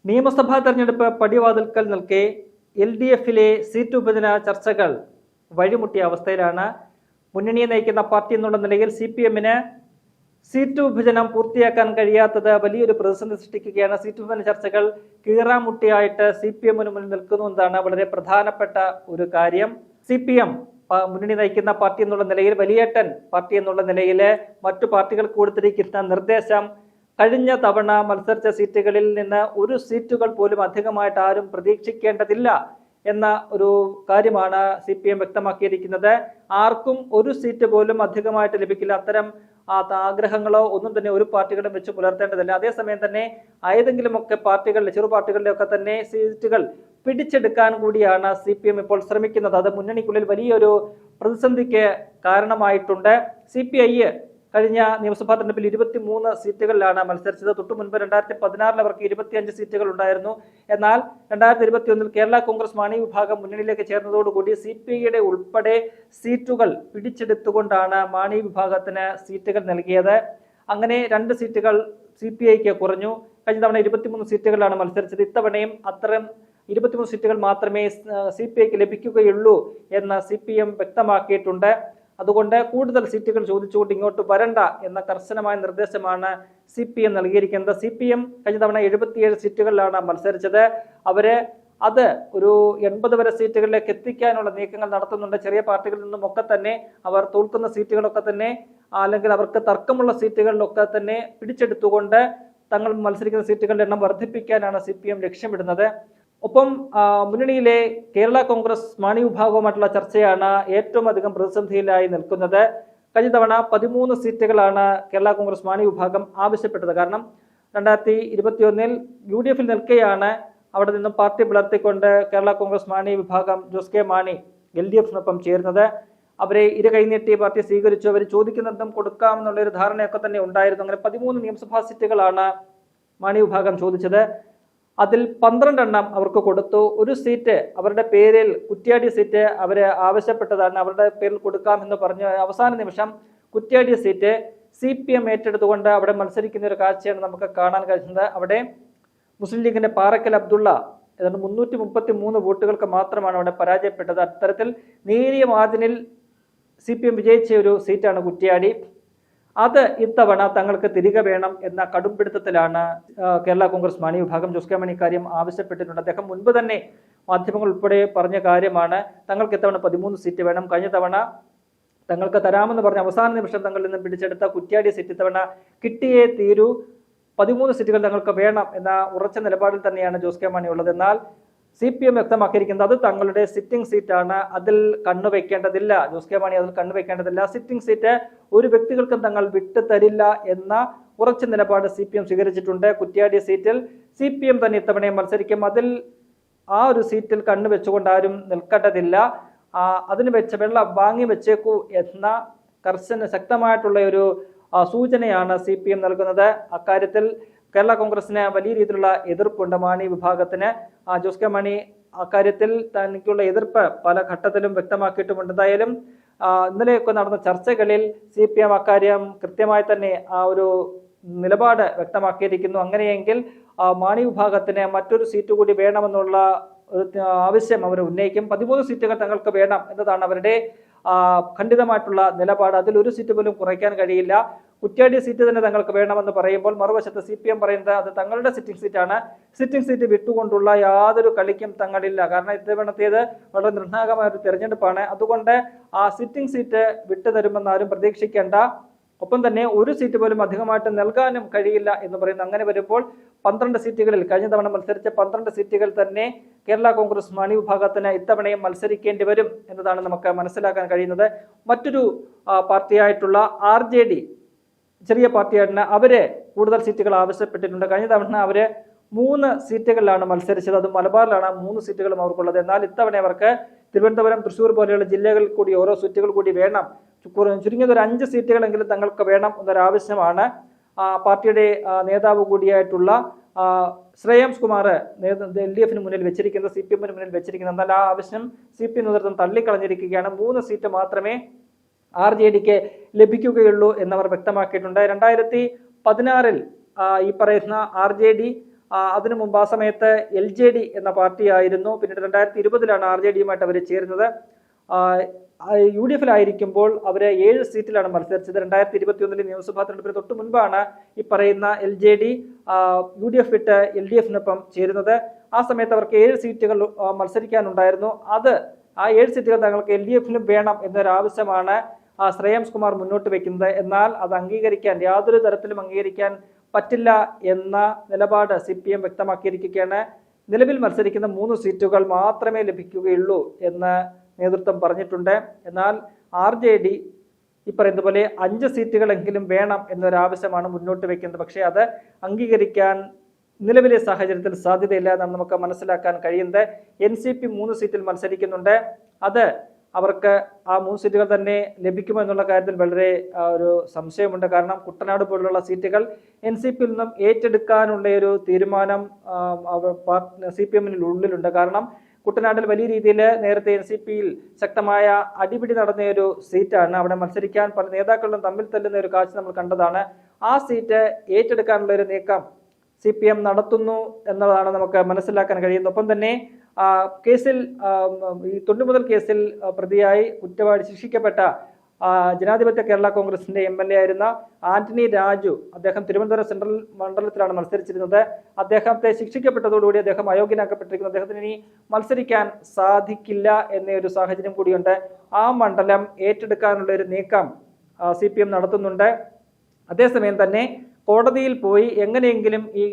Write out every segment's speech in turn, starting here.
നിയമസഭാ തെരഞ്ഞെടുപ്പ് പടിവാതിൽക്കൽ നിൽക്കെ LDF-ലെ സീറ്റ് വിഭജന ചർച്ചകൾ വഴിമുട്ടിയ അവസ്ഥയിലാണ്. മുന്നണിയെ നയിക്കുന്ന പാർട്ടി എന്നുള്ള നിലയിൽ CPM-ന് സീറ്റ് വിഭജനം പൂർത്തിയാക്കാൻ കഴിയാത്തത് വലിയൊരു പ്രതിസന്ധി സൃഷ്ടിക്കുകയാണ്. സീറ്റ് വിഭജന ചർച്ചകൾ കീറാമുട്ടിയായിട്ട് CPM-ന് മുന്നിൽ നിൽക്കുന്നു എന്നതാണ് വളരെ പ്രധാനപ്പെട്ട ഒരു കാര്യം. CPM മുന്നണി നയിക്കുന്ന പാർട്ടി എന്നുള്ള നിലയിൽ, വലിയേട്ടൻ പാർട്ടി എന്നുള്ള നിലയിൽ മറ്റു പാർട്ടികൾക്ക് കൊടുത്തിരിക്കുന്ന നിർദ്ദേശം കഴിഞ്ഞ തവണ മത്സരിച്ച സീറ്റുകളിൽ നിന്ന് ഒരു സീറ്റുകൾ പോലും അധികമായിട്ട് ആരും പ്രതീക്ഷിക്കേണ്ടതില്ല എന്ന ഒരു കാര്യമാണ് CPM വ്യക്തമാക്കിയിരിക്കുന്നത്. ആർക്കും ഒരു സീറ്റ് പോലും അധികമായിട്ട് ലഭിക്കില്ല. അത്തരം ആഗ്രഹങ്ങളോ ഒന്നും തന്നെ ഒരു പാർട്ടികളും വെച്ച് പുലർത്തേണ്ടതില്ല. അതേസമയം തന്നെ ഏതെങ്കിലുമൊക്കെ പാർട്ടികളിലെ, ചെറു പാർട്ടികളിലൊക്കെ തന്നെ സീറ്റുകൾ പിടിച്ചെടുക്കാൻ കൂടിയാണ് CPM ഇപ്പോൾ ശ്രമിക്കുന്നത്. അത് മുന്നണിക്കുള്ളിൽ വലിയൊരു പ്രതിസന്ധിക്ക് കാരണമായിട്ടുണ്ട്. CPI കഴിഞ്ഞ നിയമസഭാ തെരഞ്ഞെടുപ്പിൽ 23 സീറ്റുകളിലാണ് മത്സരിച്ചത്. തൊട്ടു മുൻപ് 2016 അവർക്ക് 25 സീറ്റുകൾ ഉണ്ടായിരുന്നു. എന്നാൽ 2021 കേരള കോൺഗ്രസ് മാണി വിഭാഗം മുന്നണിയിലേക്ക് ചേർന്നതോടുകൂടി CPI-യുടെ ഉൾപ്പെടെ സീറ്റുകൾ പിടിച്ചെടുത്തുകൊണ്ടാണ് മാണി വിഭാഗത്തിന് സീറ്റുകൾ നൽകിയത്. അങ്ങനെ 2 സീറ്റുകൾ CPI-ക്ക് കുറഞ്ഞു. കഴിഞ്ഞ തവണ 23 സീറ്റുകളാണ് മത്സരിച്ചത്. ഇത്തവണയും അത്തരം 23 സീറ്റുകൾ മാത്രമേ CPI-ക്ക് ലഭിക്കുകയുള്ളൂ എന്ന് CPM വ്യക്തമാക്കിയിട്ടുണ്ട്. അതുകൊണ്ട് കൂടുതൽ സീറ്റുകൾ ചോദിച്ചുകൊണ്ട് ഇങ്ങോട്ട് വരണ്ട എന്ന കർശനമായ നിർദ്ദേശമാണ് CPM നൽകിയിരിക്കുന്നത്. CPM കഴിഞ്ഞ തവണ 77 സീറ്റുകളിലാണ് മത്സരിച്ചത്. അത് ഒരു 80 വരെ സീറ്റുകളിലേക്ക് എത്തിക്കാനുള്ള നീക്കങ്ങൾ നടത്തുന്നുണ്ട്. ചെറിയ പാർട്ടികളിൽ നിന്നും ഒക്കെ തന്നെ അവർ തോൽക്കുന്ന സീറ്റുകളൊക്കെ തന്നെ, അല്ലെങ്കിൽ അവർക്ക് തർക്കമുള്ള സീറ്റുകളിലൊക്കെ തന്നെ പിടിച്ചെടുത്തുകൊണ്ട് തങ്ങൾ മത്സരിക്കുന്ന സീറ്റുകളുടെ എണ്ണം വർദ്ധിപ്പിക്കാനാണ് CPM ലക്ഷ്യമിടുന്നത്. ഒപ്പം മുന്നണിയിലെ കേരള കോൺഗ്രസ് മാണി വിഭാഗവുമായിട്ടുള്ള ചർച്ചയാണ് ഏറ്റവും അധികം പ്രതിസന്ധിയിലായി നിൽക്കുന്നത്. കഴിഞ്ഞ തവണ 13 സീറ്റുകളാണ് കേരള കോൺഗ്രസ് മാണി വിഭാഗം ആവശ്യപ്പെട്ടത്. കാരണം 2021 UDF-ൽ നിൽക്കെയാണ് അവിടെ നിന്നും പാർട്ടി പിളർത്തിക്കൊണ്ട് കേരള കോൺഗ്രസ് മാണി വിഭാഗം ജോസ് കെ മാണി LDF-നൊപ്പം ചേരുന്നത്. അവരെ ഇരു കൈനീട്ടി പാർട്ടി സ്വീകരിച്ചു. അവർ ചോദിക്കുന്നതും കൊടുക്കാമെന്നുള്ളൊരു ധാരണയൊക്കെ തന്നെ ഉണ്ടായിരുന്നു. അങ്ങനെ 13 നിയമസഭാ സീറ്റുകളാണ് മാണി വിഭാഗം ചോദിച്ചത്. അതിൽ 12 എണ്ണം അവർക്ക് കൊടുത്തു. ഒരു സീറ്റ് അവരുടെ പേരിൽ, കുറ്റ്യാടി സീറ്റ് അവർ ആവശ്യപ്പെട്ടതാണ്, അവരുടെ പേരിൽ കൊടുക്കാമെന്ന് പറഞ്ഞ് അവസാന നിമിഷം കുറ്റ്യാടി സീറ്റ് CPM ഏറ്റെടുത്തുകൊണ്ട് അവിടെ മത്സരിക്കുന്ന ഒരു കാഴ്ചയാണ് നമുക്ക് കാണാൻ കഴിയുന്നത്. അവിടെ മുസ്ലിം ലീഗിന്റെ പാറക്കൽ അബ്ദുള്ള ഏതാണ്ട് 333 വോട്ടുകൾക്ക് മാത്രമാണ് അവിടെ പരാജയപ്പെട്ടത്. അത്തരത്തിൽ നേരിയ മാർജിനിൽ CPM വിജയിച്ച ഒരു സീറ്റാണ് കുറ്റ്യാടി. അത് ഇത്തവണ തങ്ങൾക്ക് തിരികെ വേണം എന്ന കടുംപിടുത്തത്തിലാണ് കേരള കോൺഗ്രസ് മാണി വിഭാഗം. ജോസ് കെ മാണി കാര്യം ആവശ്യപ്പെട്ടിട്ടുണ്ട്. അദ്ദേഹം മുൻപ് തന്നെ മാധ്യമങ്ങൾ ഉൾപ്പെടെ പറഞ്ഞ കാര്യമാണ്, തങ്ങൾക്ക് ഇത്തവണ 13 സീറ്റ് വേണം. കഴിഞ്ഞ തവണ തങ്ങൾക്ക് തരാമെന്ന് പറഞ്ഞ അവസാന നിമിഷം തങ്ങളിൽ നിന്ന് പിടിച്ചെടുത്ത കുറ്റ്യാടി സീറ്റ് ഇത്തവണ കിട്ടിയേ തീരൂ, 13 സീറ്റുകൾ തങ്ങൾക്ക് വേണം എന്ന ഉറച്ച നിലപാടിൽ തന്നെയാണ് ജോസ് കെ മാണി ഉള്ളത്. എന്നാൽ CPM വ്യക്തമാക്കിയിരിക്കുന്നത് അത് തങ്ങളുടെ സിറ്റിംഗ് സീറ്റാണ്, അതിൽ കണ്ണുവെക്കേണ്ടതില്ല. ജോസ് കെ മാണി അതിൽ കണ്ണുവെക്കേണ്ടതില്ല. സിറ്റിംഗ് സീറ്റ് ഒരു വ്യക്തികൾക്കും തങ്ങൾ വിട്ടുതരില്ല എന്ന ഉറച്ച നിലപാട് CPM സ്വീകരിച്ചിട്ടുണ്ട്. കുറ്റ്യാടി സീറ്റിൽ CPM തന്നെ ഇത്തവണയും മത്സരിക്കും. അതിൽ ആ ഒരു സീറ്റിൽ കണ്ണുവെച്ചുകൊണ്ട് ആരും നിൽക്കേണ്ടതില്ല. അതിന് വെള്ളം വാങ്ങി വെച്ചേക്കൂ എന്ന ശക്തമായിട്ടുള്ള ഒരു സൂചനയാണ് CPM നൽകുന്നത്. അക്കാര്യത്തിൽ കേരള കോൺഗ്രസിന് വലിയ രീതിയിലുള്ള എതിർപ്പുണ്ട്. മാണി വിഭാഗത്തിന് ജോസ് കെ മാണി അക്കാര്യത്തിൽ തനിക്കുള്ള എതിർപ്പ് പല ഘട്ടത്തിലും വ്യക്തമാക്കിയിട്ടുമുണ്ട്. എന്തായാലും ഇന്നലെയൊക്കെ നടന്ന ചർച്ചകളിൽ CPM അക്കാര്യം കൃത്യമായി തന്നെ ഒരു നിലപാട് വ്യക്തമാക്കിയിരിക്കുന്നു. അങ്ങനെയെങ്കിൽ മാണി വിഭാഗത്തിന് മറ്റൊരു സീറ്റ് കൂടി വേണമെന്നുള്ള ആവശ്യം അവർ ഉന്നയിക്കും. 13 സീറ്റുകൾ തങ്ങൾക്ക് വേണം എന്നതാണ് അവരുടെ ഖണ്ഡിതമായിട്ടുള്ള നിലപാട്. അതിൽ ഒരു സീറ്റ് പോലും കുറയ്ക്കാൻ കഴിയില്ല. കുറ്റ്യാടി സീറ്റ് തന്നെ തങ്ങൾക്ക് വേണമെന്ന് പറയുമ്പോൾ മറുവശത്ത് CPM പറയുന്നത് അത് തങ്ങളുടെ സിറ്റിംഗ് സീറ്റാണ്. സിറ്റിംഗ് സീറ്റ് വിട്ടുകൊണ്ടുള്ള യാതൊരു കളിക്കും തങ്ങളില്ല. കാരണം ഇത്തവണത്തേത് വളരെ നിർണായകമായ ഒരു തെരഞ്ഞെടുപ്പാണ്. അതുകൊണ്ട് ആ സിറ്റിംഗ് സീറ്റ് വിട്ടുതരുമെന്ന് ആരും പ്രതീക്ഷിക്കേണ്ട. ഒപ്പം തന്നെ ഒരു സീറ്റ് പോലും അധികമായിട്ട് നൽകാനും കഴിയില്ല എന്ന് പറയുന്നു. അങ്ങനെ വരുമ്പോൾ 12 സീറ്റുകളിൽ, കഴിഞ്ഞ തവണ മത്സരിച്ച 12 സീറ്റുകൾ തന്നെ കേരള കോൺഗ്രസ് മാണി വിഭാഗത്തിന് ഇത്തവണയും മത്സരിക്കേണ്ടി വരും എന്നതാണ് നമുക്ക് മനസ്സിലാക്കാൻ കഴിയുന്നത്. മറ്റൊരു പാർട്ടിയായിട്ടുള്ള RJD, ചെറിയ പാർട്ടിയായിട്ടാണ്, അവര് കൂടുതൽ സീറ്റുകൾ ആവശ്യപ്പെട്ടിട്ടുണ്ട്. കഴിഞ്ഞ തവണ അവര് 3 സീറ്റുകളിലാണ് മത്സരിച്ചത്. അത് മലബാറിലാണ് 3 സീറ്റുകളും അവർക്കുള്ളത്. എന്നാൽ ഇത്തവണ അവർക്ക് തിരുവനന്തപുരം, തൃശ്ശൂർ പോലെയുള്ള ജില്ലകളിൽ കൂടി ഓരോ സീറ്റുകൾ കൂടി വേണം. ചുരുങ്ങിയത് ഒരു 5 സീറ്റുകളെങ്കിലും തങ്ങൾക്ക് വേണം എന്നൊരാവശ്യമാണ് പാർട്ടിയുടെ നേതാവ് കൂടിയായിട്ടുള്ള ശ്രേയാംസ് കുമാർ LDF-ന് മുന്നിൽ വെച്ചിരിക്കുന്നത്, CPM-ന് മുന്നിൽ വെച്ചിരിക്കുന്നത്. എന്നാൽ ആ ആവശ്യം CPM നേതൃത്വം തള്ളിക്കളഞ്ഞിരിക്കുകയാണ്. 3 സീറ്റ് മാത്രമേ RJDക്ക് ലഭിക്കുകയുള്ളൂ എന്നവർ വ്യക്തമാക്കിയിട്ടുണ്ട്. 2016 ഈ പറയുന്ന RJD അതിനു മുമ്പ് ആ സമയത്ത് LJD എന്ന പാർട്ടിയായിരുന്നു. പിന്നീട് 2020 RJDയുമായിട്ട് അവർ ചേരുന്നത്. UDF-ലായിരിക്കുമ്പോൾ അവർ 7 സീറ്റിലാണ് മത്സരിച്ചത്. 2021 നിയമസഭാ തെരഞ്ഞെടുപ്പിന് തൊട്ട് മുൻപാണ് ഈ പറയുന്ന LJD UDF വിട്ട് LDF-നൊപ്പം ചേരുന്നത്. ആ സമയത്ത് അവർക്ക് 7 സീറ്റുകൾ മത്സരിക്കാനുണ്ടായിരുന്നു. ആ 7 സീറ്റുകൾ തങ്ങൾക്ക് LDF-ലും വേണം എന്നൊരാവശ്യമാണ് ശ്രേയാംസ് കുമാർ മുന്നോട്ട് വെക്കുന്നത്. എന്നാൽ അത് യാതൊരു തരത്തിലും അംഗീകരിക്കാൻ പറ്റില്ല എന്ന നിലപാട് CPM വ്യക്തമാക്കിയിരിക്കുകയാണ്. നിലവിൽ മത്സരിക്കുന്ന 3 സീറ്റുകൾ മാത്രമേ ലഭിക്കുകയുള്ളൂ എന്ന് നേതൃത്വം പറഞ്ഞിട്ടുണ്ട്. എന്നാൽ RJD ഈ പറയുന്ന പോലെ 5 സീറ്റുകളെങ്കിലും വേണം എന്നൊരാവശ്യമാണ് മുന്നോട്ട് വെക്കുന്നത്. പക്ഷേ അത് അംഗീകരിക്കാൻ നിലവിലെ സാഹചര്യത്തിൽ സാധ്യതയില്ല എന്നാണ് നമുക്ക് മനസ്സിലാക്കാൻ കഴിയുന്നത്. NCP 3 സീറ്റിൽ മത്സരിക്കുന്നുണ്ട്. അത് അവർക്ക് ആ 3 സീറ്റുകൾ തന്നെ ലഭിക്കുമോ എന്നുള്ള കാര്യത്തിൽ വളരെ ഒരു സംശയമുണ്ട്. കാരണം കുട്ടനാട് പോലുള്ള സീറ്റുകൾ NCPയിൽ നിന്നും ഏറ്റെടുക്കാനുള്ള ഒരു തീരുമാനം CPM-ന് ഉള്ളിലുണ്ട്. കാരണം കുട്ടനാട്ടിൽ വലിയ രീതിയിൽ നേരത്തെ NCPയിൽ ശക്തമായ അടിപിടി നടന്ന ഒരു സീറ്റാണ്. അവിടെ മത്സരിക്കാൻ പല നേതാക്കളും തമ്മിൽ തല്ലുന്ന ഒരു കാഴ്ച നമ്മൾ കണ്ടതാണ്. ആ സീറ്റ് ഏറ്റെടുക്കാനുള്ള ഒരു നീക്കം CPM നടത്തുന്നു എന്നതാണ് നമുക്ക് മനസ്സിലാക്കാൻ കഴിയുന്നത്. ഒപ്പം തന്നെ കേസിൽ ഈ തൊണ്ടുമുതൽ കേസിൽ പ്രതിയായി കുറ്റവാളി ശിക്ഷിക്കപ്പെട്ട ജനാധിപത്യ കേരള കോൺഗ്രസിന്റെ MLA ആയിരുന്ന ആന്റണി രാജു, അദ്ദേഹം തിരുവനന്തപുരം സെൻട്രൽ മണ്ഡലത്തിലാണ് മത്സരിച്ചിരുന്നത്. അദ്ദേഹത്തെ ശിക്ഷിക്കപ്പെട്ടതോടുകൂടി അദ്ദേഹം അയോഗ്യനാക്കപ്പെട്ടിരിക്കുന്നു. അദ്ദേഹത്തിന് ഇനി മത്സരിക്കാൻ സാധിക്കില്ല എന്നൊരു സാഹചര്യം കൂടിയുണ്ട്. ആ മണ്ഡലം ഏറ്റെടുക്കാനുള്ള ഒരു നീക്കം CPM നടത്തുന്നുണ്ട്. അതേസമയം തന്നെ കോടതിയിൽ പോയി എങ്ങനെയെങ്കിലും ഈ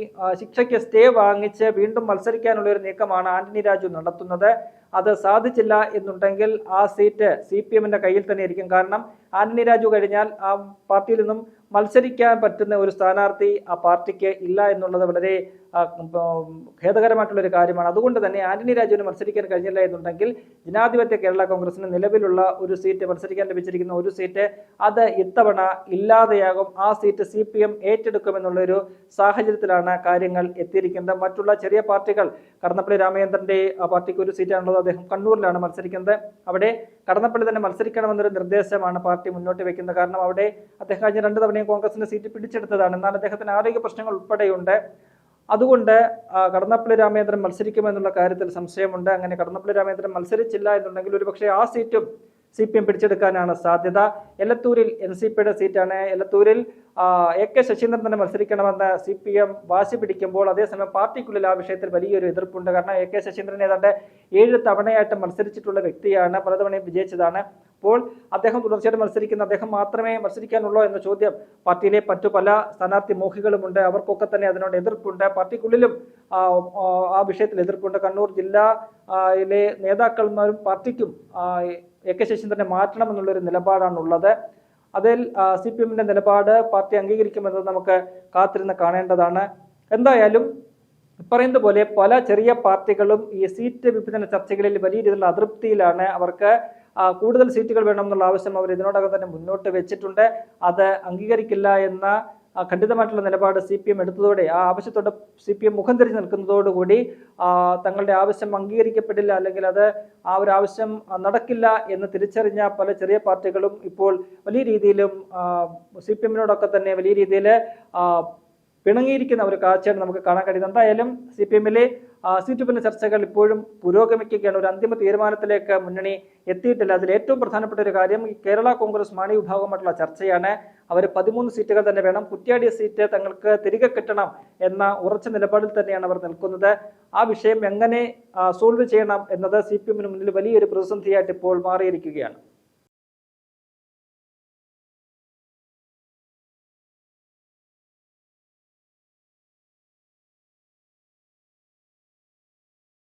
ശിക്ഷയ്ക്ക് സ്റ്റേ വാങ്ങിച്ച് വീണ്ടും മത്സരിക്കാനുള്ള ഒരു നീക്കമാണ് ആന്റണി രാജു നടത്തുന്നത്. അത് സാധിച്ചില്ല എന്നുണ്ടെങ്കിൽ ആ സീറ്റ് CPM-ന്റെ കയ്യിൽ തന്നെ ഇരിക്കും. കാരണം ആന്റണി രാജു കഴിഞ്ഞാൽ ആ പാർട്ടിയിൽ നിന്നും മത്സരിക്കാൻ പറ്റുന്ന ഒരു സ്ഥാനാർത്ഥി ആ പാർട്ടിക്ക് ഇല്ല എന്നുള്ളത് വളരെ ഖേദകരമായിട്ടുള്ള ഒരു കാര്യമാണ്. അതുകൊണ്ട് തന്നെ ആന്റണി രാജുവിന് മത്സരിക്കാൻ കഴിഞ്ഞില്ല എന്നുണ്ടെങ്കിൽ ജനാധിപത്യ കേരള കോൺഗ്രസിന് നിലവിലുള്ള ഒരു സീറ്റ് മത്സരിക്കാൻ ലഭിച്ചിരിക്കുന്ന ഒരു സീറ്റ് അത് ഇത്തവണ ഇല്ലാതെയാകും. ആ സീറ്റ് CPM ഏറ്റെടുക്കുമെന്നുള്ള ഒരു സാഹചര്യത്തിലാണ് കാര്യങ്ങൾ എത്തിയിരിക്കുന്നത്. മറ്റുള്ള ചെറിയ പാർട്ടികൾ, കടന്നപ്പള്ളി രാമചന്ദ്രന്റെ പാർട്ടിക്ക് ഒരു സീറ്റാണുള്ളത്. അദ്ദേഹം കണ്ണൂരിലാണ് മത്സരിക്കുന്നത്. അവിടെ കടന്നപ്പള്ളി തന്നെ മത്സരിക്കണമെന്നൊരു നിർദ്ദേശമാണ് പാർട്ടി മുന്നോട്ട് വെക്കുന്നത്. കാരണം അവിടെ അദ്ദേഹം കഴിഞ്ഞ 2 തവണയും കോൺഗ്രസിന്റെ സീറ്റ് പിടിച്ചെടുത്തതാണ്. എന്നാൽ അദ്ദേഹത്തിന് ആരോഗ്യ പ്രശ്നങ്ങൾ ഉൾപ്പെടെയുണ്ട്. അതുകൊണ്ട് കടന്നപ്പള്ളി രാമചന്ദ്രൻ മത്സരിക്കുമെന്നുള്ള കാര്യത്തിൽ സംശയമുണ്ട്. അങ്ങനെ കടന്നപ്പള്ളി രാമചന്ദ്രൻ മത്സരിച്ചില്ല എന്നുണ്ടെങ്കിൽ ഒരുപക്ഷെ ആ സീറ്റും CPM പിടിച്ചെടുക്കാനാണ് സാധ്യത. എലത്തൂരിൽ NCPയുടെ സീറ്റാണ്. എലത്തൂരിൽ AK ശശീന്ദ്രൻ തന്നെ മത്സരിക്കണമെന്ന് CPM വാശി പിടിക്കുമ്പോൾ അതേസമയം പാർട്ടിക്കുള്ളിൽ ആ വിഷയത്തിൽ വലിയൊരു എതിർപ്പുണ്ട്. കാരണം AK ശശീന്ദ്രൻ ഏതാണ്ട് 7 തവണയായിട്ട് മത്സരിച്ചിട്ടുള്ള വ്യക്തിയാണ്, പലതവണയും വിജയിച്ചതാണ്. അപ്പോൾ അദ്ദേഹം തുടർച്ചയായിട്ട് മത്സരിക്കുന്ന അദ്ദേഹം മാത്രമേ മത്സരിക്കാനുള്ളൂ എന്ന ചോദ്യം പാർട്ടിയിലെ മറ്റു പല സ്ഥാനാർത്ഥി മോഹികളുമുണ്ട്. അവർക്കൊക്കെ തന്നെ അതിനോട് എതിർപ്പുണ്ട്. പാർട്ടിക്കുള്ളിലും ആ വിഷയത്തിൽ എതിർപ്പുണ്ട്. കണ്ണൂർ ജില്ലയിലെ നേതാക്കന്മാരും പാർട്ടിക്കും AK ശശീന്ദ്രനെ മാറ്റണമെന്നുള്ളൊരു നിലപാടാണുള്ളത്. അതിൽ CPM-ന്റെ നിലപാട് പാർട്ടി അംഗീകരിക്കുമെന്നത് നമുക്ക് കാത്തിരുന്ന് കാണേണ്ടതാണ്. എന്തായാലും പറയുന്നത് പോലെ പല ചെറിയ പാർട്ടികളും ഈ സീറ്റ് വിഭജന ചർച്ചകളിൽ വലിയ രീതിയിലുള്ള അതൃപ്തിയിലാണ്. അവർക്ക് കൂടുതൽ സീറ്റുകൾ വേണമെന്നുള്ള ആവശ്യം അവർ ഇതിനോടകം തന്നെ മുന്നോട്ട് വെച്ചിട്ടുണ്ട്. അത് അംഗീകരിക്കില്ല എന്ന ഖണ്ഡിതമായിട്ടുള്ള നിലപാട് CPM എടുത്തതോടെ ആ ആവശ്യത്തോടെ CPM മുഖം തിരിഞ്ഞ് നിൽക്കുന്നതോടുകൂടി തങ്ങളുടെ ആവശ്യം അംഗീകരിക്കപ്പെടില്ല, അല്ലെങ്കിൽ അത് ആ ഒരു ആവശ്യം നടക്കില്ല എന്ന് തിരിച്ചറിഞ്ഞ പല ചെറിയ പാർട്ടികളും ഇപ്പോൾ വലിയ രീതിയിലും CPM-നോടൊക്കെ തന്നെ വലിയ രീതിയിൽ പിണങ്ങിയിരിക്കുന്ന ഒരു കാഴ്ചയാണ് നമുക്ക് കാണാൻ കഴിയുന്നത്. എന്തായാലും CPM-ലെ സീറ്റ് വിഭജന ചർച്ചകൾ ഇപ്പോഴും പുരോഗമിക്കുകയാണ്. ഒരു അന്തിമ തീരുമാനത്തിലേക്ക് മുന്നണി എത്തിയിട്ടില്ല. അതിൽ ഏറ്റവും പ്രധാനപ്പെട്ട ഒരു കാര്യം ഈ കേരള കോൺഗ്രസ് മാണി വിഭാഗമായിട്ടുള്ള ചർച്ചയാണ്. അവർ 13 സീറ്റുകൾ തന്നെ വേണം, കുറ്റ്യാടി സീറ്റ് തങ്ങൾക്ക് തിരികെ കിട്ടണം എന്ന ഉറച്ച നിലപാടിൽ തന്നെയാണ് അവർ നിൽക്കുന്നത്. ആ വിഷയം എങ്ങനെ സോൾവ് ചെയ്യണം എന്നത് CPM-ന് മുന്നിൽ വലിയൊരു പ്രതിസന്ധിയായിട്ട് ഇപ്പോൾ മാറിയിരിക്കുകയാണ്.